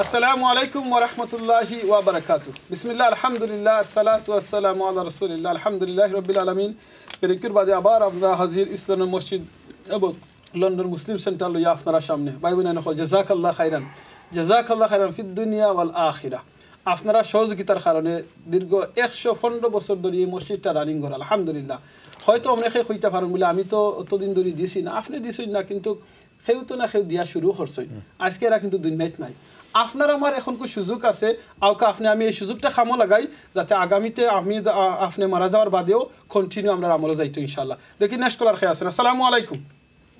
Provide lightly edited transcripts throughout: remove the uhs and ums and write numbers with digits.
আসসালামু আলাইকুম ওয়া রাহমাতুল্লাহি ওয়া বারাকাতুহু বিসমিল্লাহ আলহামদুলিল্লাহ আসসালাতু ওয়াসসালামু আলা রাসূলিল্লাহ আলহামদুলিল্লাহি রাব্বিল আলামিন পেরিকুর বাদে আবার আমরা হাজির ইসলামের মসজিদ এবং লন্ডন মুসলিম সেন্টার লইয়া আপনারা সামনে ভাই বোনেরা জাযাকাল্লাহু খাইরান ফিদ দুনিয়া ওয়াল আখিরাহ আপনারা সহযোগিতার কারণে দীর্ঘ 115 বছর ধরে এই মসজিদটা রানিং করে আলহামদুলিল্লাহ হয়তো অনেকে কইতে পারেন বলে আমি তো অতদিন ধরে দিছি না আপনি দিছেন না কিন্তু কেউ তো না কেউ দিয়া শুরু করছেন আজকে এরা কিন্তু দুনিয়াত নাই আপনার আমার এখন কো সুযোগ আছে আওকা আপনি আমি এই সুযোগটা কামো লাগাই যাতে আগামীতে আমি আপনি মারা যাওয়ার বাদেও কন্টিনিউ আমরা আমলে যাইতো ইনশাআল্লাহ দেখি নেক্সট কলার খেয়ে আছেন আসসালামু আলাইকুম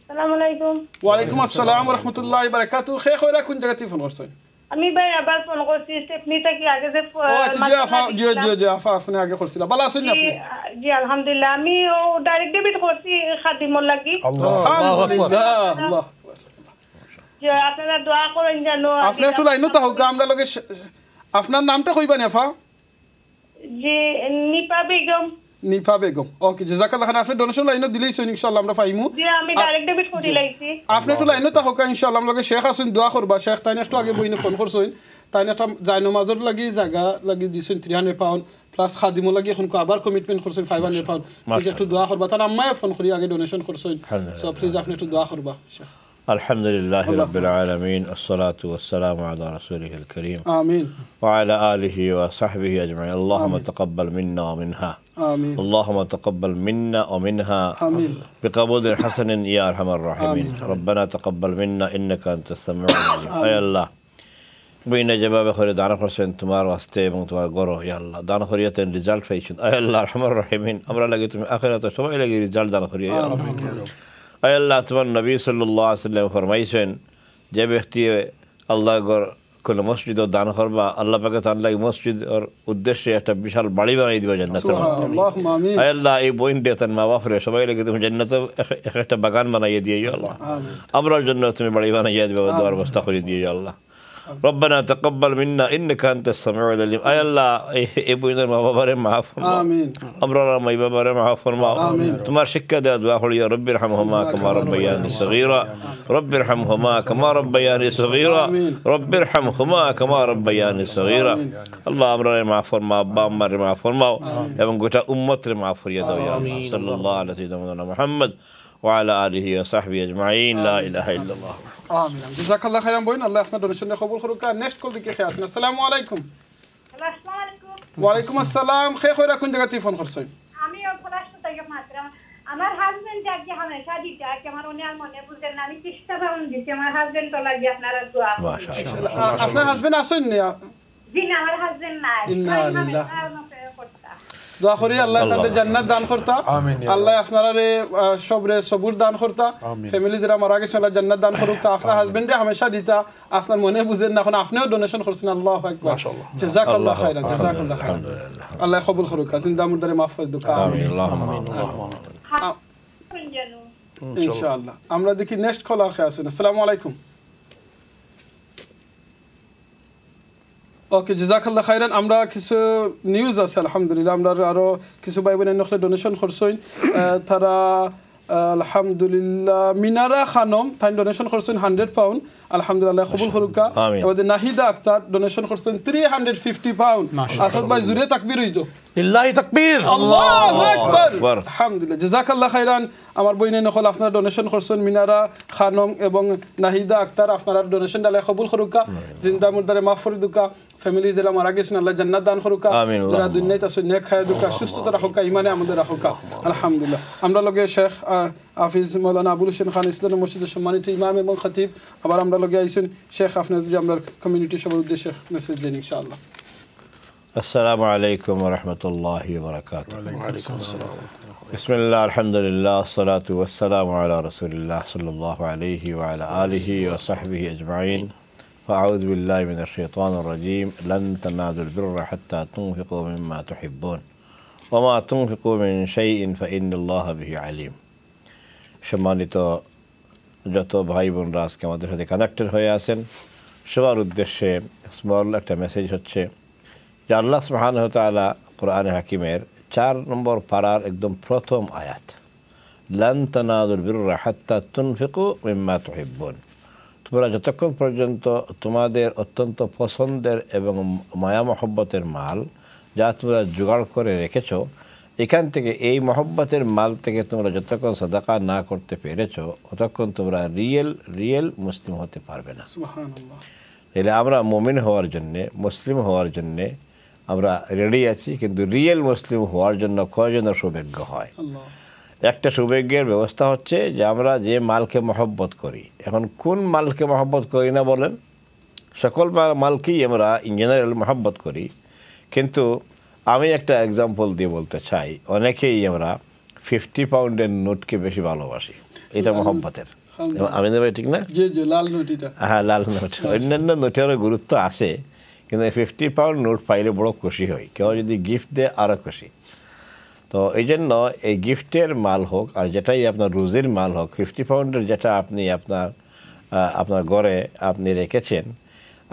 আসসালামু আলাইকুম ওয়া আলাইকুম আসসালাম ওয়া রাহমাতুল্লাহি ওয়া বারাকাতুহু খে কইরা কোন জায়গা থেকে ফোন করছেন আমি ভাই আবার ফোন করছি স্টেপনিটা কি আগে যে ও আচ্ছা জি আফা আপনি আগে করছিল ভালো আছেন আপনি জি আলহামদুলিল্লাহ আমি ও ডাইরেক্ট ডেবিট করছি খাদিমুল লাগি আল্লাহু আকবার আল্লাহ যে আপনারা দোয়া করেন যেন আপনি একটু লাইনও তাও আমরা লগে আপনার নামটা কইবানি আফা জি নিপা বেগম ওকে জাযাকাল্লাহ খান আপনি ডোনেশন লাইনও দিলেই সই ইনশাআল্লাহ আমরা পাইমু জি আমি ডাইরেক্ট ডেবিট করি লাইছি আপনি একটু লাইনও তাও ইনশাআল্লাহ আমরা লগে শেখ আসুন দোয়া করবা শেখ তাইনে একটু আগে বইনে ফোন করছইন তাইনে একটা জায়নামাজের লাগি জায়গা লাগি দিছেন 300 পাউন্ড প্লাস খাদিমো লাগি এখন আবার কমিটমেন্ট করছেন 500 পাউন্ড প্লিজ একটু দোয়া করবা তার আম্মায় ফোন করি আগে ডোনেশন করছইন সো প্লিজ আপনি একটু দোয়া করবা শেখ الحمد لله رب العالمين الصلاة والسلام على رسوله الكريم آمين وعلى آله وصحبه أجمعين اللهم تقبل منا ومنها آمين اللهم تقبل منا ومنها آمين بقبول حسن يا أرحم الراحمين ربنا تقبل منا إنك أنت السميع العليم أي الله بين جواب خير دانا خرسين تمار واسطه এবং তোমার গরো ইয়া আল্লাহ দানা করিয়াতেন রেজাল্ট পাইছেন আয় আল্লাহ আরহামার রাহিমিন আমরা লাগি তুমি আখিরাতে সবাই লাগি রেজাল্ট দানা করিয়া ইয়া আল্লাহ আয় আল্লাহ তোমার নবী সাল্লাল্লাহু আলাইহি ওয়াসাল্লাম ফরমাইছেন যে ব্যক্তি আল্লাহ গর কোন মসজিদ দান করবা আল্লাহ পাকে তার লাগি মসজিদের উদ্দেশ্যে একটা বিশাল বাড়ি বানাই দিবা জান্নাতে আল্লাহুম্মা আমিন আয় আল্লাহ এই বইন দেন মা বাপরে সবাই লাগি তুমি জান্নাতে একটা বাগান বানাইয়ে দিও ইয়া আল্লাহ আমরার জন্য তুমি বাড়ি বানাইয়ে দিবা দোয়ার ব্যবস্থা করে দিও ইয়া আল্লাহ ربنا تقبل منا انك انت السميع العليم اي الله এই বইনের মা বাবারে মাফ ফরমাও আমিন আমরার মা বাবারে মাফ ফরমাও তোমার শিক্ষা দেওয়া দোয়া করি ইয়া রব্বির হামহুমা কামা রাব্বায়ানি সগীরা রব্বির হামহুমা কামা রাব্বায়ানি সগীরা রব্বির হামহুমা কামা রাব্বায়ানি সগীরা আল্লাহ আমরারে মাফ ফরমাও আব্বা আম্মারে মাফ ফরমাও এবং গোটা উম্মতরে মাফ করিয়া দাও ইয়া আল্লাহ সাল্লাল্লাহু আলাইহি সাল্লাম মুহাম্মদ وعلى آله وصحبه أجمعين لا إله إلا الله آمين جزاك الله خيرا بوين الله يحفظنا دونيشن قبول خروكا নেক্সট কল দিকে খেয়ে আসেন আসসালামু আলাইকুম আসসালামু আলাইকুম ওয়া আলাইকুম আসসালাম খেয়ে কইরা কোন জায়গা থেকে ফোন করছেন আমি ফলাশটো থেকে মাত্র আমার হাজবেন্ড যাকে হামেশা দিতে আছে আমার উনি আর মনে বুঝেন না আমি চেষ্টা করুন দিতে আমার হাজবেন্ড তো লাগি আপনারা দোয়া মাশাআল্লাহ আপনার হাজবেন্ড আছেন না জি না আমার হাজবেন্ড নাই ইন্না লিল্লাহ দোয়া করি আল্লাহ তাআলা জান্নাত দান করতা আল্লাহ আপনারে সবরে সবুর দান করতা ফ্যামিলি যারা মারা গেছে আল্লাহ জান্নাত দান করুক আপনার হাজবেন্ডে হামেশা দিতা আপনার মনে বুঝেন না এখন আপনিও ডোনেশন করছেন আল্লাহু আকবার মাশাআল্লাহ জাযাকাল্লাহু খাইরান জাযাকাল্লাহু খাইরান আল্লাহ কবুল করুক জিন্দা মুর্দারে মাফ করে দুকা আমিন আল্লাহুম্মা আমিন ইনশাআল্লাহ আমরা দেখি নেক্সট কলার খেয়ে আসেন আসসালামু আলাইকুম ওকে জাযাকাল্লাহু খাইরান আমরা কিছু নিউজ আছে আলহামদুলিল্লাহ আমরা আরো কিছু ভাই বোনের নখলে ডোনেশন করছইন তারা আলহামদুলিল্লাহ মিনারা খানম তাই ডোনেশন করছেন 100 পাউন্ড আলহামদুলিল্লাহ কবুল করুকা এবং নাহিদা আক্তার ডোনেশন করছেন 350 পাউন্ড আসাদ ভাই জুরে তাকবীর হইতো লিল্লাহি তাকবীর আল্লাহু আকবার আলহামদুলিল্লাহ জাযাকাল্লাহু খাইরান আমার বইনে নখল আপনারা ডোনেশন করছেন মিনারা খানম এবং নাহিদা আক্তার আপনারা ডোনেশন ডালে কবুল করুকা জিন্দা মুর্দারে মাফ করে দুকা ফ্যামিলি যারা মারা গেছেন আল্লাহ জান্নাত দান করুকা যারা দুনিয়াতে আছে নেক হায়াত দুকা সুস্থতা রাখুকা ঈমানে আমাদের রাখুকা আলহামদুলিল্লাহ আমরা লগে শেখ হাফিজ মাওলানা আবুল হোসেন খান ইসলামী মসজিদের সম্মানিত ইমাম এবং খতিব আবার আমরা লগে আইছেন শেখ আপনাদের যে আমরা কমিউনিটি সবার উদ্দেশ্যে মেসেজ দেন ইনশাআল্লাহ السلام عليكم ورحمة الله وبركاته بسم الله الحمد لله الصلاة والسلام على رسول الله صلى الله عليه وعلى آله وصحبه أجمعين وأعوذ بالله من الشيطان الرجيم لن تنالوا البر حتى تنفقوا مما تحبون وما تنفقوا من شيء فإن الله به عليم সম্মানিত যত ভাই বোনরা আজকে আমাদের সাথে কানেক্টেড হয়ে আছেন সবার উদ্দেশ্যে স্মল একটা মেসেজ হচ্ছে যে আল্লাহ সুবহানাহু ওয়া তাআলা কোরআনে হাকিমের 4 নম্বর পারার একদম প্রথম আয়াত লান তানালুল বিররা হাত্তা তুনফিকু মিম্মা তুহিব্বুন তোমরা যতক্ষণ পর্যন্ত তোমাদের অত্যন্ত পছন্দের এবং মায়া মহব্বতের মাল যা তোমরা জোগাড় করে রেখেছো, এখান থেকে এই মহব্বতের মাল থেকে তোমরা যতক্ষণ সাদাকা না করতে পেরেছো ততক্ষণ তোমরা রিয়েল মুসলিম হতে পারবে না। সুবহানাল্লাহ। তাহলে আমরা মুমিন হওয়ার জন্যে, মুসলিম হওয়ার জন্যে আমরা রেডি আছি, কিন্তু রিয়েল মুসলিম হওয়ার জন্য কয়জন সৌভাগ্য হয়? একটা সৌভাগ্যের ব্যবস্থা হচ্ছে যে আমরা যে মালকে মহব্বত করি। এখন কোন মালকে মহব্বত করি না বলেন? সকল মালকেই আমরা ইন জেনারেল মহব্বত করি, কিন্তু আমি একটা এক্সাম্পল দিয়ে বলতে চাই, অনেকেই আমরা 50 পাউন্ডের নোটকে বেশি ভালোবাসি। এটা মহব্বতের, আমি ভাই ঠিক না? হ্যাঁ, লাল নোট। অন্যান্য নোটেরও গুরুত্ব আছে, কিন্তু 50 পাউন্ড নোট পাইলে বড় খুশি হই, কেউ যদি গিফট দেয় আরও খুশি। তো এই জন্য এই গিফটের মাল হোক আর যেটাই আপনার রোজের মাল হোক, 50 পাউন্ডের যেটা আপনি আপনার ঘরে আপনি রেখেছেন,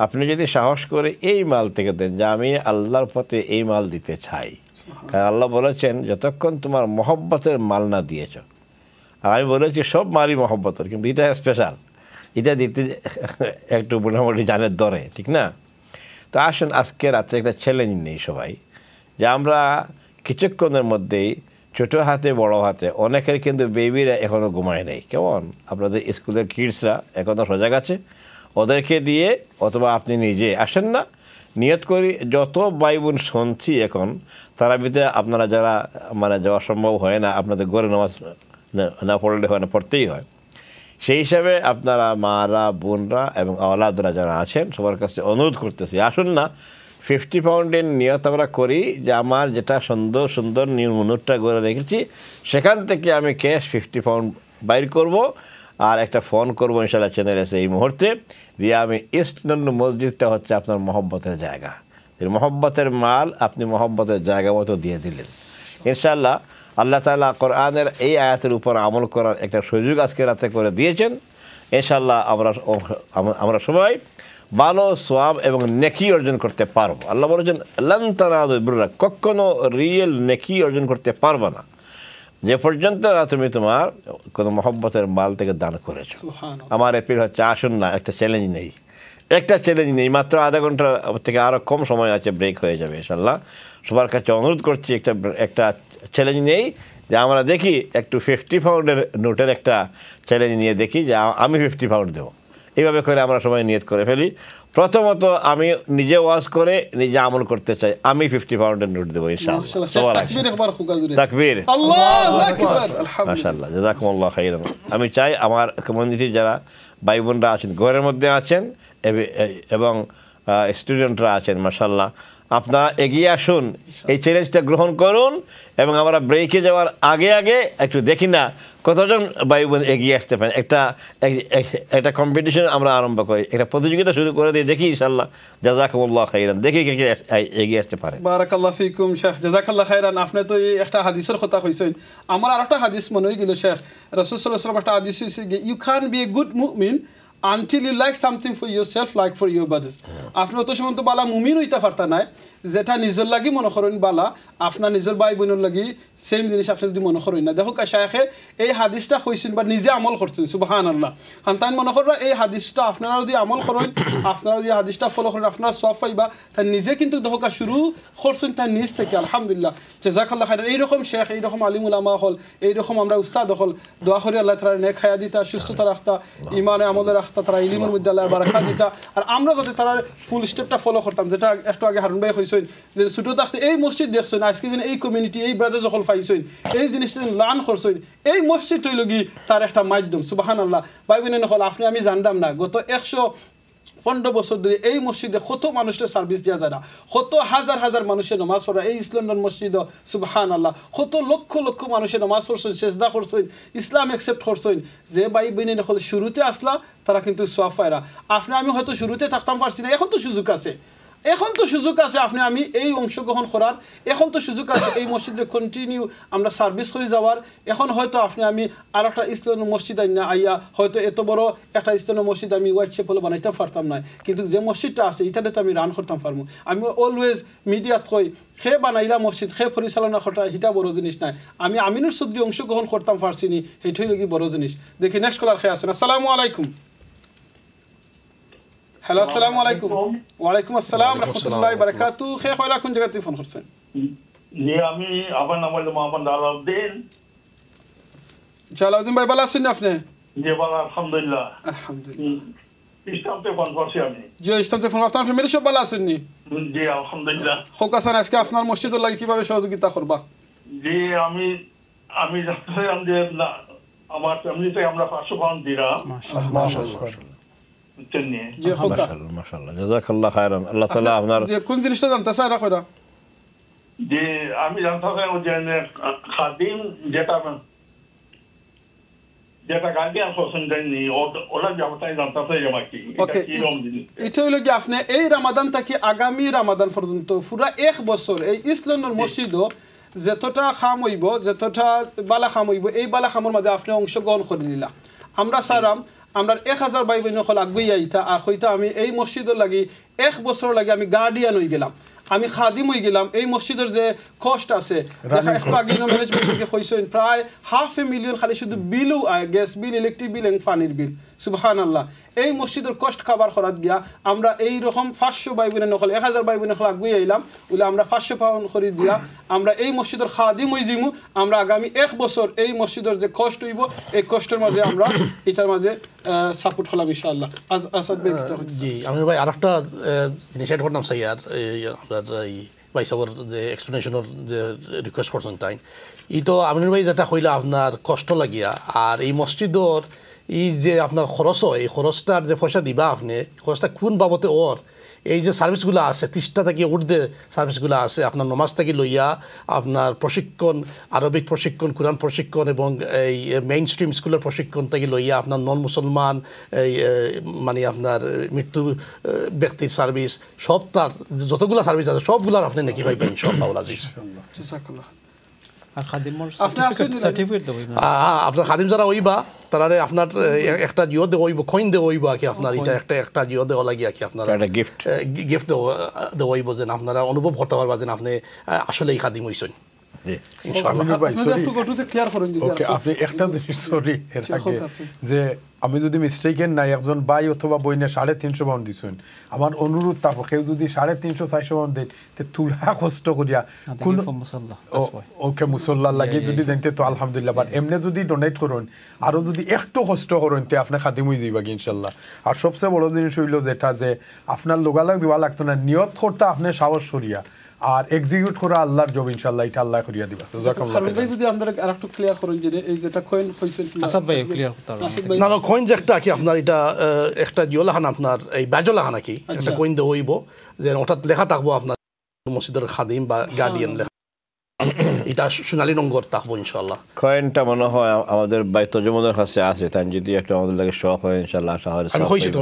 আপনি যদি সাহস করে এই মাল থেকে দেন যে আমি আল্লাহর পথে এই মাল দিতে চাই, কারণ আল্লাহ বলেছেন যতক্ষণ তোমার মহব্বতের মাল না দিয়েছ। আর আমি বলেছি সব মালই মহব্বতের, কিন্তু এটা স্পেশাল, এটা দিতে একটু মোটামুটি জানের দরে, ঠিক না? তো আসুন আজকে রাত্রে একটা চ্যালেঞ্জ নেই সবাই, যে আমরা কিছুক্ষণের মধ্যেই ছোটো হাতে বড় হাতে, অনেকের কিন্তু বেবিরা এখনও ঘুমায় নেই, কেমন আপনাদের স্কুলের কিডসরা এখনও সজাগ আছে, ওদেরকে দিয়ে অথবা আপনি নিজে আসেন না, নিয়ত করি যত ভাই বোন শুনছি এখন তারা ভিতরে আপনারা যারা যাওয়া সম্ভব হয় না, আপনাদের ঘরে নামাজ না পড়লে হয় না, পড়তেই হয়, সেই হিসাবে আপনারা মারা বোনরা এবং আওলাদরা যারা আছেন সবার কাছে অনুরোধ করতেছি, আসুন না 50 পাউন্ডের নিয়ত আমরা করি যে আমার যেটা সুন্দর সুন্দর নোটটা করে রেখেছি সেখান থেকে আমি ক্যাশ 50 পাউন্ড বাইর করব, আর একটা ফোন করবো ইনশাআল্লাহ চ্যানেল এসে এই মুহূর্তে দিয়ে, আমি ইস্ট লন্ডন মসজিদটা হচ্ছে আপনার মহব্বতের জায়গা, মহব্বতের মাল আপনি মহব্বতের জায়গা মতো দিয়ে দিলেন ইনশাআল্লাহ। আল্লাহ তাআলা কোরআনের এই আয়াতের উপর আমল করার একটা সুযোগ আজকে রাতে করে দিয়েছেন ইনশাআল্লাহ। আমরা সবাই ভালো সওয়াব এবং নেকি অর্জন করতে পারবো। আল্লাহ বলেছেন লান তানালুল বিররা, কখনো রিয়েল নেকি অর্জন করতে পারবে না যে পর্যন্ত না তুমি তোমার কোনো মহব্বতের মাল থেকে দান করেছো। আমার এপিল হচ্ছে আসুন না একটা চ্যালেঞ্জ নেই, মাত্র আধা ঘন্টা থেকে আরও কম সময় আছে, ব্রেক হয়ে যাবে ইনশাআল্লাহ। সবার কাছে অনুরোধ করছি একটা চ্যালেঞ্জ নেই, যে আমরা দেখি একটু 50 পাউন্ডের নোটের একটা চ্যালেঞ্জ নিয়ে দেখি যে আমি 50 পাউন্ড দেবো। এইভাবে করে আমরা সবাই নিয়ত করে ফেলি। প্রথমত আমি নিজে ওয়াজ করে নিজে আমল করতে চাই, আমি 50 পাউন্ডের নোট দেবো ইনশাআল্লাহ। তাকবীর, আল্লাহু আকবার, মাশাআল্লাহ, জাযাকুমুল্লাহ খাইরান। আমি চাই আমার কমিউনিটির যারা ভাই বোনরা আছেন, ঘরের মধ্যে আছেন এবং স্টুডেন্টরা আছেন, মাশাআল্লাহ, আপনারা এগিয়ে আসুন, এই চ্যালেঞ্জটা গ্রহণ করুন এবং আমরা ব্রেকে যাওয়ার আগে একটু দেখি না কতজন ভাই বোন এগিয়ে আসতে পারেন। একটা কম্পিটিশন আমরা আরম্ভ করি, একটা প্রতিযোগিতা শুরু করে দিয়ে দেখি ইনশাআল্লাহ। জাযাকুমুল্লাহ খাইরান, দেখি কে এগিয়ে আসতে পারে। বারাকাল্লাহু ফিকুম শেখ, জাযাকাল্লাহ খাইরান। আপনি তো এই একটা হাদিসের কথা কইছেন, আমার আরেকটা হাদিস মনে হয়ে গেল শেখ। রাসূল সাল্লাল্লাহু আলাইহি ওয়াসাল্লাম একটা হাদিস হইছে, you can be a good মুমিন until you like something for yourself like for your brothers. আপনি অত সময় তো বালা মুমিন হইতে পারতা নাই, যেটা নিজের লাগি মনে করেন বালা, আপনার নিজের ভাই বোনের লাগি সেম জিনিস আপনি যদি মনে করেন না। দেখো শায়েখে এই হাদিসটা কইছেন বা নিজে আমল করছেন, সুবহানাল্লাহ। তাই মনে করেন এই হাদিসটা আপনারা যদি আমল করেন, আপনারা যদি হাদিসটা ফলো করেন, আপনারা সওয়াব পাইবা। তাই নিজে কিন্তু দেখো শুরু করছেন তাই নিজ থেকে, আলহামদুলিল্লাহ, জাযাকাল্লাহ খাইরান। এইরকম শেখ, এইরকম আলিম উলামা হল, এইরকম আমরা উস্তাদ হল, দোয়া করি আল্লাহ তাআলা নেক হায়াত দিতা, সুস্থতা রাখতা, ইমানে আমলে রাখতা, তারা ইলমের মধ্যে আল্লাহ বারাকা দিতা। আর আমরা যদি তারা ফুল স্টেপটা ফলো করতাম, যেটা একটু আগে হারুন ভাই কইছেন যে ছোট থাকতে এই মসজিদ দেখছেন, আজকে যেন এই কমিউনিটি এই ব্রাদার যখন পাইছেন, এই জিনিসটা লান করছেন, এই মসজিদ হইল কি তার একটা মাধ্যম। সুবহানাল্লাহ। ভাই বোনেরা হল, আপনি আমি জানতাম না গত 115 বছর ধরে এই মসজিদে কত মানুষের সার্ভিস দেওয়া যায় না, কত হাজার হাজার মানুষের নামাজ পড়া এই ইসলাম মসজিদ, সুবহানাল্লাহ, কত লক্ষ লক্ষ মানুষের নামাজ পড়ছেন, সেজদা করছেন, ইসলাম অ্যাকসেপ্ট করছেন। যে ভাই বোনেরা হল শুরুতে আসলা তারা কিন্তু সওয়াব পায়রা। আপনি আমি হয়তো শুরুতে থাকতাম পারছি না, এখন তো সুযোগ আছে, আপনি আমি এই অংশগ্রহণ করার, এখন তো সুযোগ আছে এই মসজিদে কন্টিনিউ আমরা সার্ভিস করে যাওয়ার। এখন হয়তো আপনি আমি আর একটা ইসলামী মসজিদ আইয়া হয়তো এত বড় একটা ইসলামী মসজিদ আমি হোয়াটসঅ্যাপ হলে বানাইতে পারতাম না, কিন্তু যে মসজিদটা আছে এটাতে তো আমি রান করতাম পারবো। আমি অলওয়েজ মিডিয়াত কই, খে বানাইলা মসজিদ, খে পরিচালনা করা এটা বড় জিনিস নাই, আমি আমিনুর চৌধুরী অংশগ্রহণ করতাম পারছি নি, সেইটাই লাগি বড় জিনিস। দেখি নেক্সট কলার খে আসুন। আসসালামু আলাইকুম। হ্যালো আসসালামু আলাইকুম। ওয়ালাইকুম আসসালাম রাহমাতুল্লাহি ওয়া বারাকাতুহু। কে কয়লা কোন জায়গা থেকে ফোন করছেন? জি আমি আমার নাম হলো মোহাম্মদ আলাউদ্দিন। জালাউদ্দিন ভাই ভালো আছেন আপনি? জি ভালো আলহামদুলিল্লাহ। আলহামদুলিল্লাহ। ইসলাম থেকে ফোন করছি আমি। জি ইসলাম থেকে ফোন, আপনার ফ্যামিলি সব ভালো আছেন নি? জি আলহামদুলিল্লাহ। হোক হাসান, আজকে আপনার মসজিদের লাগি কিভাবে সহযোগিতা করবা? জি আমি জানতে চাইলাম যে আমার ফ্যামিলিতে আমরা 500 পাউন্ড দিলাম। মাশাআল্লাহ জি হোক মাশাআল্লাহ মাশাআল্লাহ জাযাকাল্লাহু খাইরান। আল্লাহ তাআলা আপনার যে কোন জিনিসটা জানতে চাই রাখো। যে আমি জানতে চাই যে খাদিম যেটা গার্ডিয়ান হোসেন দেননি ওরা যাবতাই জানতে চাই আমাকে ওকে, এটা হইল কি আপনি এই রমাদান থেকে আগামী রমাদান পর্যন্ত পুরা 1 বছর এই ইসলামের মসজিদও যতটা খাম হইব, যতটা বালা খাম হইব, এই বালা খামের মধ্যে আপনি অংশগ্রহণ করে নিলাম। আমরা সারাম আমরা 1000 ভাই বোন হল আগুই আইতা আর হইতা আমি এই মসজিদের লাগি 1 বছর লাগে আমি গার্ডিয়ান হয়ে গেলাম, আমি খাদিম হয়ে গেলাম। এই মসজিদের যে কষ্ট আছে দেখা একটু আগে ম্যানেজমেন্ট থেকে কইছেন প্রায় 500,000 খালি শুধু বিলও গ্যাস বিল, ইলেকট্রিক বিল এবং পানির বিল। সুবহানাল্লাহ। এই মসজিদের কষ্ট খাবার করাত গিয়া আমরা এই রকম 500 ভাই বোনের নকল 1000 ভাই বোনের নকল আগুই আইলাম বলে আমরা 500 পাউন্ড করে দিয়া আমরা এই মসজিদের খাদিম হয়ে যাইমু। আমরা আগামী 1 বছর এই মসজিদের যে কষ্ট হইব এই কষ্টের মাঝে আমরা এটার মাঝে সাপোর্ট হলাম ইনশাআল্লাহ। আসাদ ভাই জি আমি ভাই আরেকটা জিনিস এড করলাম চাই আর আমরা এই ভাই সাবর যে এক্সপ্লেনেশনের যে রিকোয়েস্ট করছেন তাই ই তো আমিনুর ভাই যেটা কইলা আপনার কষ্ট লাগিয়া আর এই মসজিদর এই যে আপনার খরচ হয় এই খরচটার যে পয়সা দিবা আপনি খরচটা কোন বাবদে ওর এই যে সার্ভিসগুলো আছে 30টা থেকে উর্ধে সার্ভিসগুলো আছে আপনার নমাজ থেকে লইয়া আপনার প্রশিক্ষণ, আরবিক প্রশিক্ষণ, কোরআন প্রশিক্ষণ এবং এই মেইন স্ট্রিম স্কুলের প্রশিক্ষণ থেকে লইয়া আপনার নন মুসলমান এই মানে আপনার মৃত্যু ব্যক্তির সার্ভিস সব তার যতগুলো সার্ভিস আছে সবগুলোর আপনি নাকি পাইবেন ইনশাআল্লাহ আজিজ। আর খাদিমর সার্টিফিকেট দেব আপনার খাদিম যারা হইবা তারারে আপনার একটা জিও দেওয়া হইব, কইন দেওয়া হইব আর কি আপনার এটা একটা জিও দেওয়া লাগে আর কি আপনার গিফট দেওয়া হইব যেন আপনারা অনুভব করতে পারবা যেন আপনি আসলে এই খাদিম হইছেন। আপনি একটা জিনিস সরি এর আগে যে আমি যদি মিস্টেকেন নাই একজন ভাই অথবা বইনে 350 পাউন্ড দিছেন আমার অনুরোধ থাকো কেউ যদি 350-400 পাউন্ড দেন তে তুলা কষ্ট করিয়া কোন ওকে মুসল্লা লাগে যদি দেখতে তো আলহামদুলিল্লাহ। বাট এমনি যদি ডোনেট করুন আরো যদি একটু কষ্ট করুন তে আপনি খাদিম হয়ে যাইবা ইনশাআল্লাহ। আর সবচেয়ে বড় জিনিস হইল যেটা যে আপনার লোগালাগ দেওয়া লাগতো না, নিয়ত করতে আপনি সাহস সরিয়া আর এক্সিকিউট করা আল্লাহর জব ইনশাআল্লাহ এটা আল্লাহ করিয়া দিবা। জাযাকাল্লাহ খাইর। যদি আমরা আরেকটু ক্লিয়ার করুন যে এই যেটা কইন কইছেন কি আসাদ ভাই ক্লিয়ার করতে পারবেন না? না কইন যে একটা কি আপনার এটা একটা জিওলাহান আপনার এই বাজলাহান নাকি একটা কইন দে হইব যে ওটা লেখা থাকবো আপনার মসজিদের খাদিম বা গার্ডিয়ান লেখা এটা সোনালী রঙের থাকবো ইনশাআল্লাহ। কয়েনটা মনে হয় আমাদের বাইত জমুদের কাছে আছে, তাই যদি একটা আমাদের লাগে শখ হয় ইনশাআল্লাহ শহরে আমি কইছি তো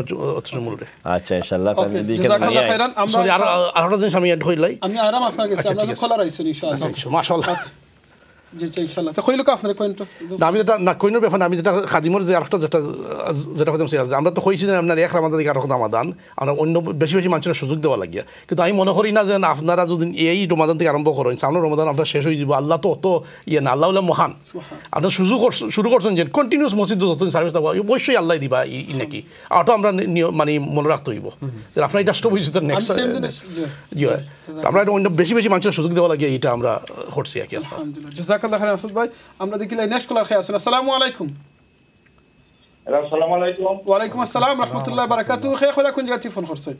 জমুরে। আচ্ছা ইনশাআল্লাহ তাই যদি জাযাকাল্লাহ খাইরান। সরি আর আরেকটা জিনিস আমি এড হইলাই আমি আরাম আপনার কাছে আমরা খোলা রাইছেন ইনশাআল্লাহ। মাশাআল্লাহ জি ইনশাআল্লাহ। তো কইলো আপনার কইনটা আমি যেটা না কইনোর ব্যাপার আমি যেটা খাদিমর যে আরেকটা যেটা কথা আমরা তো কইছি যে আপনার এক রামাদান থেকে আরেক রামাদান আমরা অন্য বেশি বেশি মানুষের সুযোগ দেওয়া লাগিয়া, কিন্তু আমি মনে করি না যে আপনারা যদি এই রমাদান থেকে আরম্ভ করেন সামনের রমাদান আপনার শেষ হয়ে যাব আল্লাহ তো অত ইয়ে না, আল্লাহ মহান। আপনার শুরু করছেন যে কন্টিনিউস মসজিদ যতদিন সার্ভিস দেওয়া অবশ্যই আল্লাহ দিবা ই নাকি আর তো আমরা মানে মনে রাখতে হইব যে আপনার এটা স্টপ হয়েছে নেক্সট আমরা অন্য বেশি বেশি মানুষের সুযোগ দেওয়া লাগিয়া এটা আমরা করছি আর কি। জাযাকাল্লাহ খাইরান আসাদ ভাই। আমরা দেখি নেক্সট কলার খাই আছেন। আসসালামু আলাইকুম। আসসালামু আলাইকুম। ওয়ালাইকুম আসসালাম রাহমাতুল্লাহি ওয়া বারাকাতুহু। কে কইলা কোন জায়গা থেকে ফোন করছেন?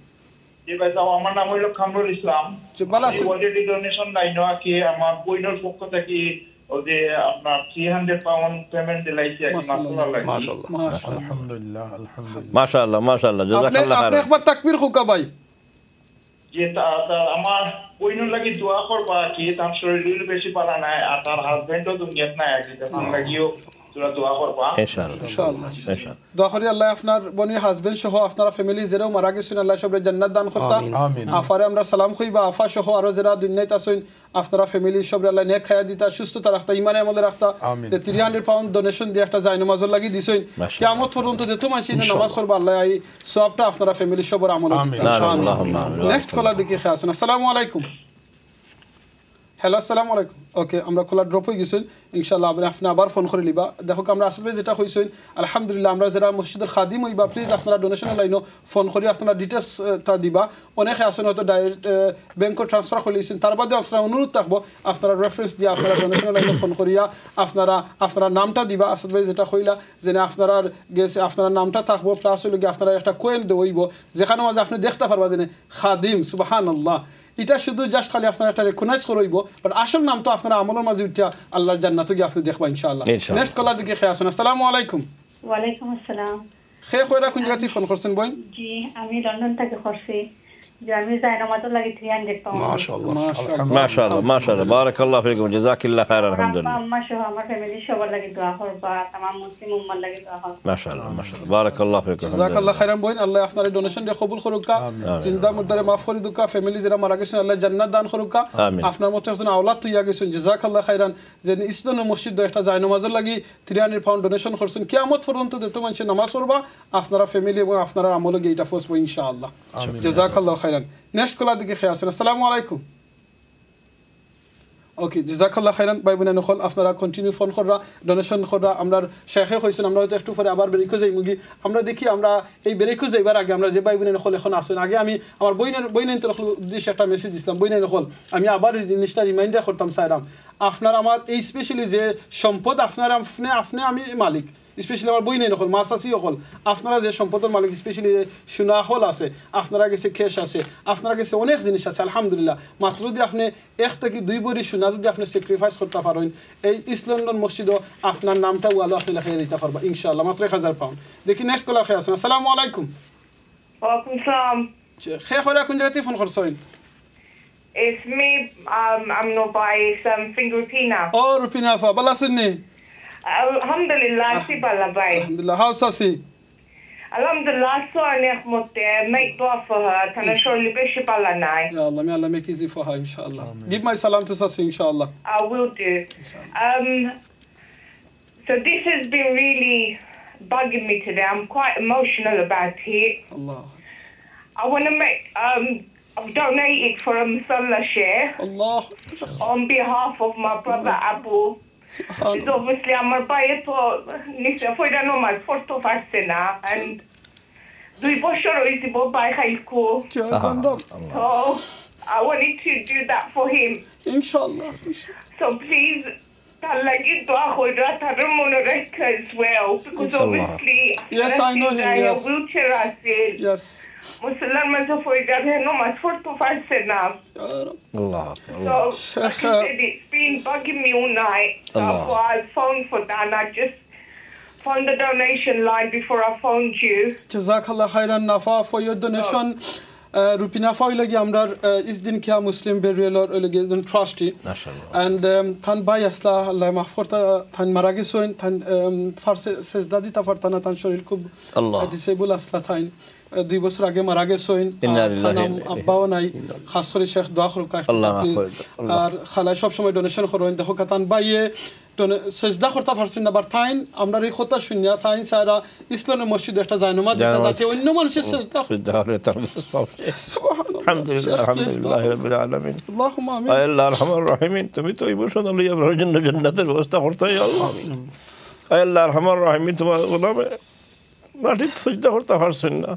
জি ভাই সাহেব আমার নাম হলো কামরুল ইসলাম। জি ভালো আছেন? অলরেডি ডোনেশন নাই না কি আমার বইনের পক্ষ থেকে ওই যে আপনার 300 পাউন্ড পেমেন্ট দিলাইছি আর মাশাআল্লাহ আলহামদুলিল্লাহ আলহামদুলিল্লাহ মাশাআল্লাহ মাশাআল্লাহ জাযাকাল্লাহ খাইর। আপনি একবার তাকবীর খুকা ভাই। যে আমার বইনের লাগি দোয়া করবা কি তার শরীর বেশি পারা নাই আর তার হাজবেন্ডও দুনিয়াত নাই আর কি তার লাগিও তোরা দোয়া করবা ইনশাআল্লাহ ইনশাআল্লাহ। দোয়া করি আল্লাহ আপনার বনির হাজবেন্ড সহ আপনার ফ্যামিলি যারা মারা গেছেন আল্লাহ সবরে জান্নাত দান করতা। আমিন। আফারে আমরা সালাম কইবা আফা সহ আরো যারা দুনিয়াতে আছেন আপনারা ফ্যামিলি সবরে আল্লাহ নেক খায়া দিতা, সুস্থতা রাখতা, ঈমানে আমলে রাখতা। 300 পাউন্ড ডোনেশন দিয়ে একটা জায়নামাজের লাগি দিছেন কিয়ামত পর্যন্ত যত মানুষ নামাজ পড়বা আল্লাহ এই সবটা আপনারা ফ্যামিলি সবর আমল দিতা ইনশাআল্লাহ। নেক্সট কলার দিকে খেয়ে আসুন। আসসালামু আলাইকুম। হ্যালো আসসালামু আলাইকুম ওকে আমরা খোলা ড্রপ হয়ে গেছেন ইনশাআল্লাহ আপনি আবার ফোন করে লিবা দেখো আমরা আসলে যেটা হইছেন আলহামদুলিল্লাহ আমরা যারা মসজিদের খাদিম হইবা প্লিজ আপনারা ডোনেশন লাইনো ফোন করি আপনারা ডিটেলসটা দিবা অনেকে আসেন হয়তো ডাইরেক্ট ব্যাংক ট্রান্সফার করেছেন তার বাদে আপনারা অনুরোধ থাকবো আপনারা রেফারেন্স দিয়ে আপনারা ডোনেশন লাইনো ফোন করিয়া আপনারা নামটা দিবা আসলে ভাই যেটা হইলা যে আপনারা গেছে আপনারা নামটা থাকবো প্লাস হইল গিয়ে আপনারা একটা কোয়েন দেবইব যেখানে মাঝে আপনি দেখতে পারবা যে খাদিম সুবহানাল্লাহ এটা শুধু জাস্ট খালি আপনারা একটা রেকগনাইজ করইব বাট আসল নাম তো আপনারা আমলের মাঝে উঠা আল্লাহর জান্নাতে গিয়ে আপনি দেখবা ইনশাআল্লাহ নেক্সট কলার দিকে খেয়ে আসুন আসসালামু আলাইকুম ওয়া আলাইকুম আসসালাম খে কইরা কোন জায়গা থেকে ফোন করছেন বই জি আমি লন্ডন থেকে করছি যে আমি জায়নামাজের লাগি 300 পাউন্ড মাশাআল্লাহ বারাকাল্লাহু ফিকুম জাযাকাল্লাহু খাইরান আলহামদুলিল্লাহ আম্মা সহ আমার ফ্যামিলি সবার লাগি দোয়া করবা तमाम মুসলিম উম্মার লাগি দোয়া করবা মাশাআল্লাহ বারাকাল্লাহু ফিকুম জাযাকাল্লাহু খাইরান বই আল্লাহ আপনার ডোনেশন দিয়ে কবুল করুকা জিন্দা মুর্দারে মাফ করে দুকা ফ্যামিলি যারা মারা গেছেন আল্লাহ জান্নাত দান করুকা আপনার মত একজন আওলাদ তুইয়া গেছেন জাযাকাল্লাহু খাইরান যে ইসলামের মসজিদ একটা জায়নামাজের লাগি 300 পাউন্ড ডোনেশন করছেন কিয়ামত পর্যন্ত যত মানুষ নামাজ পড়বা আপনারা ফ্যামিলি এবং আপনারা আমলে গিয়ে এটা ফসবো ইনশাআল্লাহ জাযাকাল্লাহু খাইরান নেক্সট কলার দিকে খেয়ে আসেন আসসালামু আলাইকুম ওকে জাযাকাল্লাহু খাইরান ভাই বোনেরা নকল আপনারা কন্টিনিউ ফোন কররা ডোনেশন কররা আমরা শেখে কইছেন আমরা হয়তো একটু পরে আবার ব্রেক যাই মুগি আমরা দেখি আমরা এই ব্রেক যাইবার আগে আমরা যে ভাই বোনেরা নকল এখন আসেন আগে আমি আমার বইনের তরফ উদ্দেশ্যে একটা মেসেজ দিছিলাম বইনের নকল আমি আবার এই জিনিসটা রিমাইন্ডার করতাম সাইরাম আপনারা আমার এই স্পেশালি যে সম্পদ আপনারা আপনি আমি মালিক স্পেশালি আমার বই নেই নকল মাছ আসি অকল আপনারা যে সম্পদের মালিক স্পেশালি সোনা হল আছে আপনারা গেছে খেস আছে আপনারা গেছে অনেক জিনিস আছে আলহামদুলিল্লাহ মাত্র যদি আপনি 1 থেকে 2 ভরি সোনা যদি আপনি স্যাক্রিফাইস করতে পারেন এই ইসলামন মসজিদও আপনার নামটা ওয়ালো আপনি লিখে দিতে পারবা ইনশাআল্লাহ মাত্র 1000 পাউন্ড দেখি নেক্সট কলার খেয়ে আসুন আসসালামু আলাইকুম ওয়ালাইকুম সালাম খেয়ে করে কোন জায়গা থেকে ফোন করছেন It's me, I'm no bias, from Rupina. Oh, Rupina, fa bala sunni. Alhamdulillah, si bala bay. Alhamdulillah, how sasi? Alhamdulillah, so nehmote, make dua for her, tana shortly bishi bala nai. Ya Allah, may Allah make easy for her, inshallah. Give my salam to sasi, inshallah. I will do. So this has been really bugging me today. I'm quite emotional about it. Allah. I want to make, I've donated for a Musalla share Allah. on behalf of my brother Abu. He's obviously আমার বাইরে তো নিশ্চয় ফয়দা নমাজ পড়তে পারছে না and 2 বছর হয়েছে by খাইকো so I wanted to do that for him Inshallah. so please তার লাগি দোয়া কইরা তার মনে রাখা as well because obviously Yes, I know him, yes. wheelchair আছে Yes. মুসলমান মাঝে ফয়দা নমাজ পড়তে পারছে না Allah So, like I said, it's been bugging me all night. So I phoned for that and I just found the donation line before I phoned you. Jazakallah khairan Nafa for your donation. Rupina fa lagi amrar is din kya Muslim burial or lagi don trustee. Mashallah. And than bay asla Allah mahfurta than marage soin than farse sezdadi ta fartana than shoril kub Allah. Disable asla than 2 বছর আগে মারা গেছেন আব্বাও নাই খাস করে শেখ দোয়া করুক আর খালা সব সময় ডোনেশন করেন দেখো কাতান বাইয়ে সেজদা করতে পারছেন না বাট থাইন আমরা এই কথা শুনিয়া থাইন সারা ইসলামের মসজিদ একটা জায়নামাজ দিতে যাতে অন্য মানুষের সেজদা আলহামদুলিল্লাহ রাব্বিল আলামিন আল্লাহুম্মা আমিন আল্লাহ আরহামার রাহিমিন তুমি তো ইমোশনালি আমার জন্য জান্নাতের ব্যবস্থা করতে আল্লাহ আমিন আল্লাহ আরহামার রাহিমিন তোমার গোলামে মাটির সেজদা করতে পারছেন না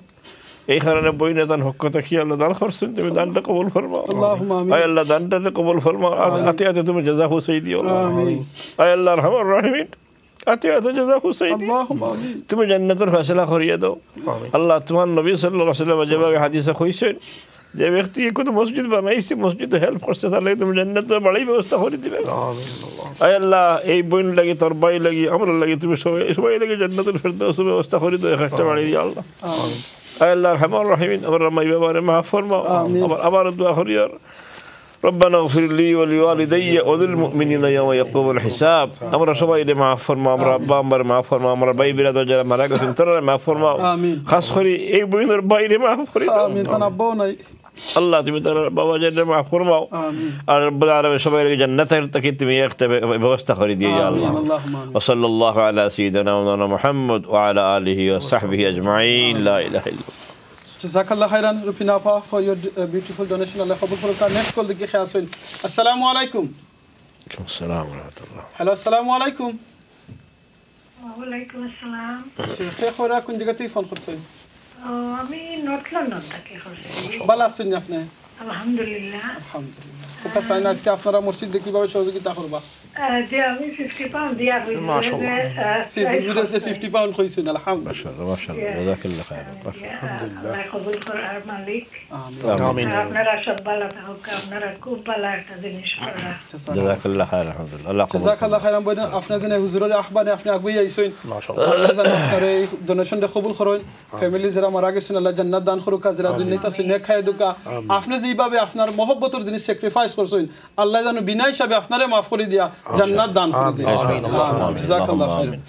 এই কারণে বই নেতান হক কথা কি আল্লাহ দান করছেন তুমি দানটা কবুল ফরমাও আল্লাহুম্মা আমিন আয় আল্লাহ দানটা কবুল ফরমাও আতে আতে তুমি জাযা হুসাই দিও আমিন আয় আল্লাহ রহমান রহিম আতে আতে জাযা হুসাই দিও আল্লাহুম্মা আমিন তুমি জান্নাতের ফয়সালা করিয়ে দাও আল্লাহ তোমার নবী সাল্লাল্লাহু আলাইহি ওয়াসাল্লাম যেভাবে হাদিসে কইছেন যে ব্যক্তি কোন মসজিদ বানাইছে মসজিদে হেল্প করছে তাহলে তুমি জান্নাতের বড়ই ব্যবস্থা করে দিবে আমিন আয় আল্লাহ এই বইন লাগি তোর ভাই লাগি আমরা লাগি তুমি সবাই লাগি জান্নাতের ফেরদাউসের ব্যবস্থা করে দাও একটা বাড়ি আল্লাহ আমিন আয় আল্লাহ রহমান রহিম আমার মাই বাবারে মাফ ফরমাও আবার দোয়া করি আর ربنا اغفر لي ولوالدي وللمؤمنين يوم يقوم الحساب আমরা সবাই রে মাফ ফরমাও আমরা আব্বা আম্মার মাফ ফরমাও আমরা ভাই বিরাদর যারা মারা গেছেন তারা মাফ ফরমাও খাস করে এই বইনের বাইরে মাফ করে দাও আমিন তান আব্বাও নাই আল্লাহ তুমি তার বাবা জানরে মাফ ফরমাও আর রব্বুল আলামিন সবাই রে জান্নাতের তাকে তুমি একটা ব্যবস্থা করে দিয়ে ইয়া আল্লাহ ওয়া সাল্লাল্লাহু আলা সাইয়্যিদিনা ওয়া মুহাম্মদ ওয়া আলা আলিহি ওয়া সাহবিহি আজমাইন লা ইলাহা ইল্লাল্লাহ Jazakallah khairan Rupina Appa for your beautiful donation. Allah qabul farka. Next call dikhi khayas hoin. Assalamu alaikum. Assalam wa rahmatullah. Hello, assalamu alaikum. Wa alaikum assalam. Sheikh khora kun jagah te phone khursoin. Ami North London থেকে করছি। Bala শুনি আপনি? আলহামদুলিল্লাহ। আলহামদুলিল্লাহ। কোথা সাইনা আজকে আপনারা মসজিদে কিভাবে সহযোগিতা করবা? যে আমি 50 পাউন্ড দিয়া হইছে। মাশাআল্লাহ। 50 পাউন্ড কইছেন আলহামদুলিল্লাহ। মাশাআল্লাহ জাযাকাল্লাহ খাইর। আলহামদুলিল্লাহ। আল্লাহ কবুল করার মালিক। আমিন। আপনারা সব ভালো থাকুন, আপনারা খুব ভালো একটা জিনিস করা। জাযাকাল্লাহ খাইর আলহামদুলিল্লাহ। আল্লাহ কবুল। জাযাকাল্লাহ খাইরান বইনা আপনাদের হুজুরের আহ্বানে আপনি আগুই আইছেন। মাশাআল্লাহ। আল্লাহ আপনার এই ডোনেশন দে কবুল করুন। ফ্যামিলি যারা মারা গেছেন আল্লাহ জান্নাত দান করুক, যারা দুনিয়াতে আছেন নেক খায় দুকা। আপনি যেভাবে আপনার মহব্বতের জিনিস স্যাক্রিফাইস করছেন আল্লাহ যেন বিনা হিসাবে আপনারে মাফ করে দিয়া জান্নাত দান করে দেন। জাযাকাল্লাহ খাইরান।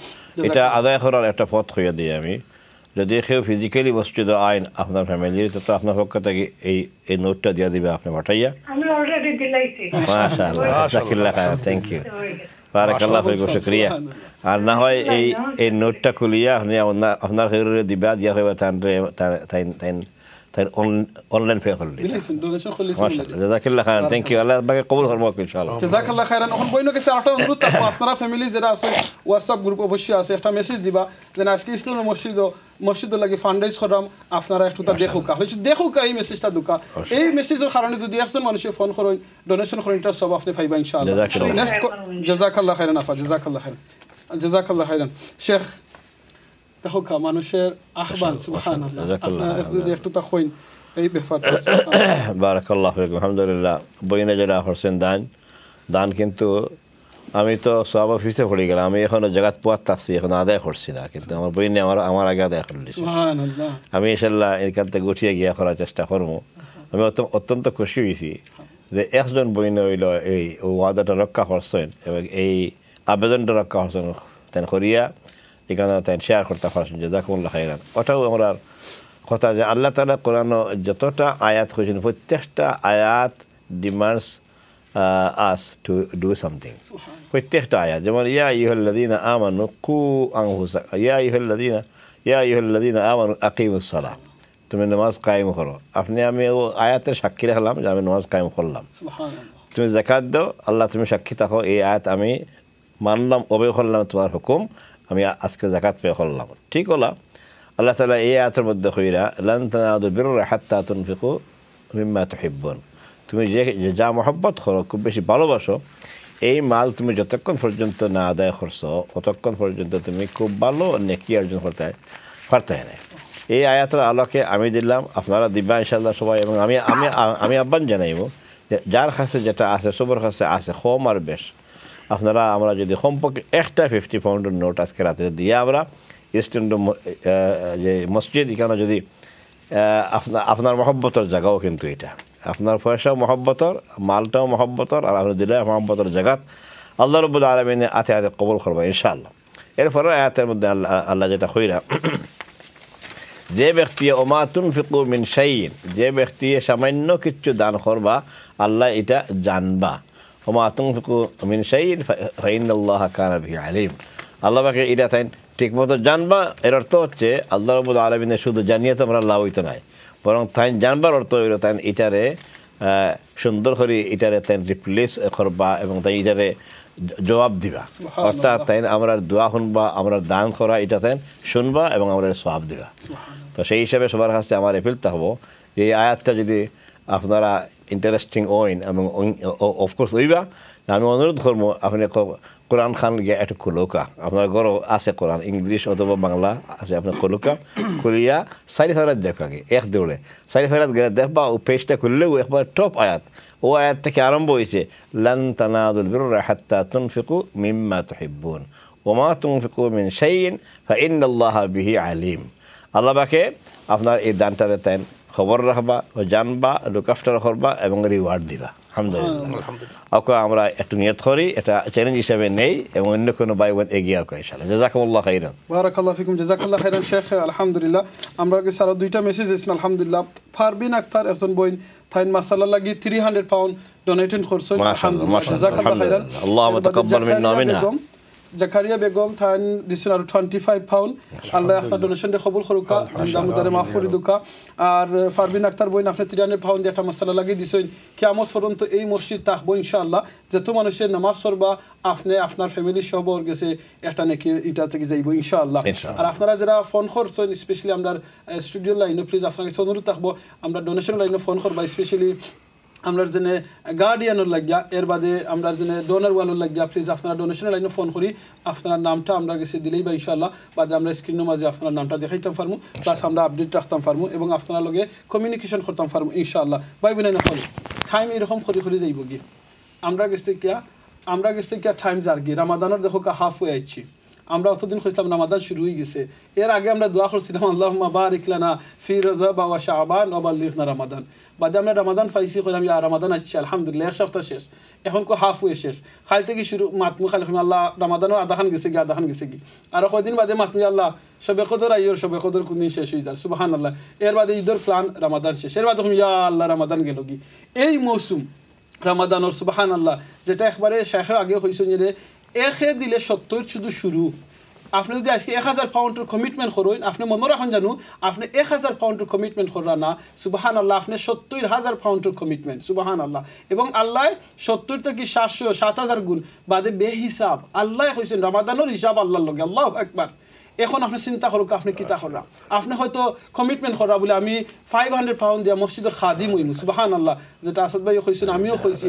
এটা আদায় করার একটা পথ হইয়া দিই আমি। যদি কেউ ফিজিক্যালি মসজিদে আইন আপনার ফ্যামিলির তো আপনার পক্ষ থেকে এই নোটটা দিয়ে দিবে আপনি পাঠাইয়া। আমি অলরেডি দিলাইছি। মাশাআল্লাহ জাযাকাল্লাহ খাইর। Thank you. বারাকাল্লাহ ফিকুম শুকরিয়া। আর না হয় এই নোটটা খুলিয়া আপনি আপনার হেররে দিবা দিয়া হইবা তাই অনলাইন পে করলি। মাশাআল্লাহ জাযাকাল্লাহ খাইর। Thank you. আল্লাহ আপনাকে কবুল করুক ইনশাআল্লাহ। জাযাকাল্লাহ খাইরান। এখন বইনো কাছে একটা অনুরোধ থাকবো আপনারা ফ্যামিলি যারা আছে হোয়াটসঅ্যাপ গ্রুপ অবশ্যই আছে একটা মেসেজ দিবা যেন আজকে ইসলামের মসজিদ লাগি ফান্ডরাইজ করাম আপনারা একটু তা দেখুক দেখুক এই মেসেজটা দুকা এই মেসেজের কারণে যদি একজন মানুষে ফোন করেন ডোনেশন করেন এটা সব আপনি পাইবা ইনশাআল্লাহ। নেক্সট জাযাকাল্লাহ খাইরান আপা। জাযাকাল্লাহ খাইরান। জাযাকাল্লাহ খাইরান। শেখ দেখো মানুষের আহ্বান সুবহানাল্লাহ আপনারা যদি একটু তা কইন এই ব্যাপারটা। বারাকাল্লাহ ফিকুম। আলহামদুলিল্লাহ বইনে যারা করছেন দান কিন্তু আমি তো সব অফিসে পড়ে গেলাম, আমি এখনো জায়গা পোয়াত থাকছি, এখন আদায় করছি না, কিন্তু আমার বইনে আমার আগে আদায় করলি। আমি ইনশাল্লাহ এখান থেকে উঠিয়ে গিয়া করার চেষ্টা করবো। আমি অত্যন্ত খুশি হয়েছি যে একজন বইনে হইল এই ওয়াদাটা রক্ষা করছেন এবং এই আবেদনটা রক্ষা করছেন তেন করিয়া এখানে তাই শেয়ার করতে পারছেন। জাযাকুমুল্লাহ খাইরান। ওটাও আমার কথা যে আল্লাহ তাআলা কোরআন যতটা আয়াত করেছেন প্রত্যেকটা আয়াত demands us to do something. প্রত্যেকটা আয়াত যেমন ইয়া আইয়ুহাল্লাযীনা আমানু কু আনফুসাকুম, ইয়া আইয়ুহাল্লাযীনা আমানু আকিমুস সালাহ, তুমি নামাজ কায়েম করো। আপনি আমি ও আয়াতের সাক্ষী রাখলাম যে আমি নামাজ কায়েম করলাম। তুমি যাকাত দাও, আল্লাহ তুমি সাক্ষী থাকো এই আয়াত আমি মানলাম, অবয় করলাম তোমার হুকুম, আমি আজকে যাকাত পে করলাম। ঠিক হলো। আল্লাহ তাআলা এই আয়াতের মধ্যে কইরা লান তানালুল বিররা হাত্তা তুনফিকু মিম্মা তুহিব্বুন, তুমি যে যা মহব্বত করো, খুব বেশি ভালোবাসো, এই মাল তুমি যতক্ষণ পর্যন্ত না আদায় করছো ততক্ষণ পর্যন্ত তুমি খুব ভালো নেকি অর্জন করতে পারতে না। এই আয়াতের আলোকে আমি দিলাম, আপনারা দিবা ইনশাআল্লাহ সবাই। এবং আমি আহ্বান জানাইব যে যার কাছে যেটা আছে সবার কাছে আছে কম আর বেশ, আপনারা আমরা যদি কমপক্ষে একটা 50 পাউন্ডের নোট আজকে রাত্রে দিয়ে আমরা ইস্টার্ন যে মসজিদ এখানে যদি আপনার মহব্বতের জায়গাও কিন্তু এটা আপনার পয়সাও মহব্বতর, মালটাও মহব্বতর, আর আপনি দিলে মহব্বতের জায়গাত আল্লাহ রাব্বুল আলামিন আতে কবুল করবে ইনশাআল্লাহ। এরপরে আয়াতের মধ্যে আল্লাহ যেটা কইরা যে ব্যক্তি ওমা তুনফিকু মিন শাইইন, যে ব্যক্তি সামান্য কিছু দান করবা আল্লাহ এটা জানবা। ওমা তুনফিকু মিন শাইইন ফাইন্নাল্লাহা কানা বিহি আলিম, আল্লাহ পাকে এটা তাই ঠিকমতো জানবা। এর অর্থ হচ্ছে আল্লাহ রাব্বুল আলামিনের শুধু জানিয়ে তো আমরা লাভ হইতে নাই, বরং তাই জানবার অর্থ হইল তাই এটারে সুন্দর করে এটারে তাই রিপ্লেস করবা এবং তাই এটারে জবাব দিবা। অর্থাৎ তাই আমরা দোয়া শুনবা, আমরা দান করা এটা তাই শুনবা এবং আমরা সওয়াব দিবা। তো সেই হিসাবে সবার কাছে আমার এপিল থাকবো যে এই আয়াতটা যদি আপনারা ইন্টারেস্টিং ওইন এবং অফকোর্স ওইবা, আমি অনুরোধ করবো আপনি কোরআন খান গিয়ে একটু খুলুকা, আপনার ঘর আছে কোরআন ইংলিশ অথবা বাংলা আছে, আপনার খুলুকা খুলিয়া 4 ফেরাত দেখাগে এক দৌড়ে 4 ফেরাত গেলে দেখবা ও পেজটা খুললেও একবার টপ আয়াত, ও আয়াত থেকে আরম্ভ হয়েছে লান তানালুল বিররা হাত্তা তুনফিকু মিম্মা তুহিব্বুন ওমা তুনফিকু মিন শাইইন ফাইন্নাল্লাহা বিহি আলিম। আল্লাহ পাকে আপনার এই দানটারে তাই খবর রাখবা, জানবা, লুক আফটার করবা এবং রিওয়ার্ড দিবা। আলহামদুলিল্লাহ। ওকে আমরা একটু নিয়ত করি, এটা চ্যালেঞ্জ হিসাবে নেই এবং অন্য কোনো ভাই বোন এগিয়ে আসবে ইনশাআল্লাহ। জাযাকুমুল্লাহ খাইরান। বারাকাল্লাহু ফিকুম। জাযাকাল্লাহ খাইরান শেখ। আলহামদুলিল্লাহ আমরা কাছে আরো 2টা মেসেজ এসেছে। আলহামদুলিল্লাহ ফারবিন আক্তার একজন বইন থাইন মাসাল্লাহ লাগি 300 পাউন্ড ডোনেটেড করছেন। মাশাআল্লাহ মাশাআল্লাহ। জাযাকাল্লাহ খাইরান। আল্লাহুম্মা তাকাব্বাল মিন্না মিনহা। জাকারিয়া বেগম থান দিছেন আর 25 পাউন্ড আল্লাহ আপনার ডোনেশন দে কবুল করুকা জিন্দামুদারে মাফুরি দুকা আর ফারবিন আক্তার বইন আপনি 93 পাউন্ড একটা মশলা লাগি দিছেন কিয়ামত পর্যন্ত এই মসজিদ থাকবো ইনশাআল্লাহ যত মানুষের নামাজ পড়বা আপনি আপনার ফ্যামিলি সহ ওর গেছে একটা নাকি এটা থেকে যাইবো ইনশাআল্লাহ আর আপনারা যারা ফোন করছেন স্পেশালি আমরা স্টুডিও লাইনে প্লিজ আপনার কাছে অনুরোধ থাকবো আমরা ডোনেশন লাইনে ফোন করবা স্পেশালি আমরা জেনে গার্ডিয়ানোর লাগিয়া এর বাদে আমরা জেনে ডোনার ওয়ালোর লাগিয়া প্লিজ আপনারা ডোনেশনের লাইনে ফোন করি আপনার নামটা আমরা কাছে দিলেই বা ইনশাআল্লাহ বাদে আমরা স্ক্রিনের মাঝে আপনার নামটা দেখাইতাম পারমু প্লাস আমরা আপডেট রাখতাম পারমু এবং আপনার লগে কমিউনিকেশন করতাম পারমু ইনশাআল্লাহ ভাই বোনেরা হল টাইম এরকম করে যাইব কি আমরা গেছে কিয়া টাইম যার গিয়ে রামাদানের দেখো হাফ হয়ে আইছি আমরা অতদিন কইছিলাম রামাদান শুরু হয়ে গেছে এর আগে আমরা দোয়া করছিলাম আল্লাহুম্মা বারিক লানা ফি রজব ওয়া শাবান ওয়া বাল্লিগনা রামাদান বাদে আমরা রামাদান পাইছি কইলাম ইয়া রামাদান আসছে আলহামদুলিল্লাহ এক সপ্তাহ শেষ এখন কো হাফ হয়ে শেষ খাল থেকে শুরু মাতমু খালি আল্লাহ রামাদানের আধাখান গেছে কি আর কয়দিন বাদে মাতমু আল্লাহ সবে কদর আইয়র সবে কদর কোন দিন শেষ হয়ে যায় সুবহানাল্লাহ এর বাদে ঈদের প্ল্যান রামাদান শেষ এর বাদে ইয়া আল্লাহ রামাদান গেল কি এই মৌসুম রামাদানের সুবহানাল্লাহ যেটা একবারে শেখে আগে হইছে যে একে দিলে 70 শুধু শুরু আপনি যদি আজকে 1000 পাউন্ডের কমিটমেন্ট করেন আপনি মনে রাখুন জানো আপনি 1000 পাউন্ডের কমিটমেন্ট করা না সুবহানাল্লাহ আপনি 70000 পাউন্ডের কমিটমেন্ট সুবহানাল্লাহ এবং আল্লাহ 70 থেকে 700 7000 গুণ বাদে বেহিসাব আল্লাহ কইছেন রমাদানের হিসাব আল্লাহর লগে আল্লাহু আকবার এখন আপনি চিন্তা করুক আপনি কিতা করা আপনি হয়তো কমিটমেন্ট করা বলে আমি 500 পাউন্ড দিয়া মসজিদের খাদিম হইম সুবহানাল্লাহ যেটা আসাদ ভাই কইছেন আমিও কইছি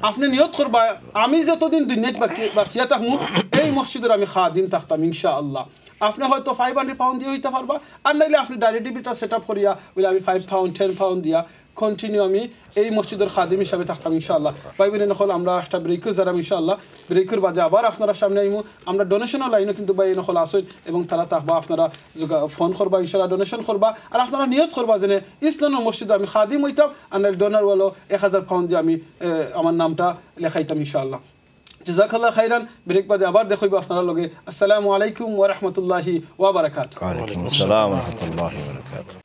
আপনি নিয়ত করবা আমি যতদিন দুনিয়াত বাকিয়া থাকমু এই মসজিদের আমি খাদিম থাকতাম ইনশাআল্লাহ আপনি হয়তো 500 পাউন্ড দিয়ে হইতে পারবা আর নাইলে আপনি ডাইরেক্ট ডিবিটা সেটআপ করিয়া বলে আমি 5 পাউন্ড 10 পাউন্ড দিয়া কন্টিনিউ আমি এই মসজিদের খাদিম হিসাবে থাকতাম ইনশাআল্লাহ ভাই বোনেরা নকল আমরা একটা ব্রেক যারাম ইনশাআল্লাহ ব্রেকের বাদে আবার আপনারা সামনে আইমু আমরা ডোনেশনের লাইনও কিন্তু ভাই নকল আসুন এবং তারা থাকবা আপনারা ফোন করবা ইনশাআল্লাহ ডোনেশন করবা আর আপনারা নিয়ত করবা যে ইসলামের মসজিদে আমি খাদিম হইতাম আর ডোনার ওয়ালো 1000 পাউন্ড দিয়ে আমি আমার নামটা লেখাইতাম ইনশাআল্লাহ জাযাকাল্লাহ খাইরান ব্রেক বাদে আবার দেখাইব আপনারা লগে আসসালামু আলাইকুম ওয়া রাহমাতুল্লাহি ওয়া বারাকাতুহু ওয়া আলাইকুম আসসালাম ওয়া রাহমাতুল্লাহি ওয়া বারাকাতুহু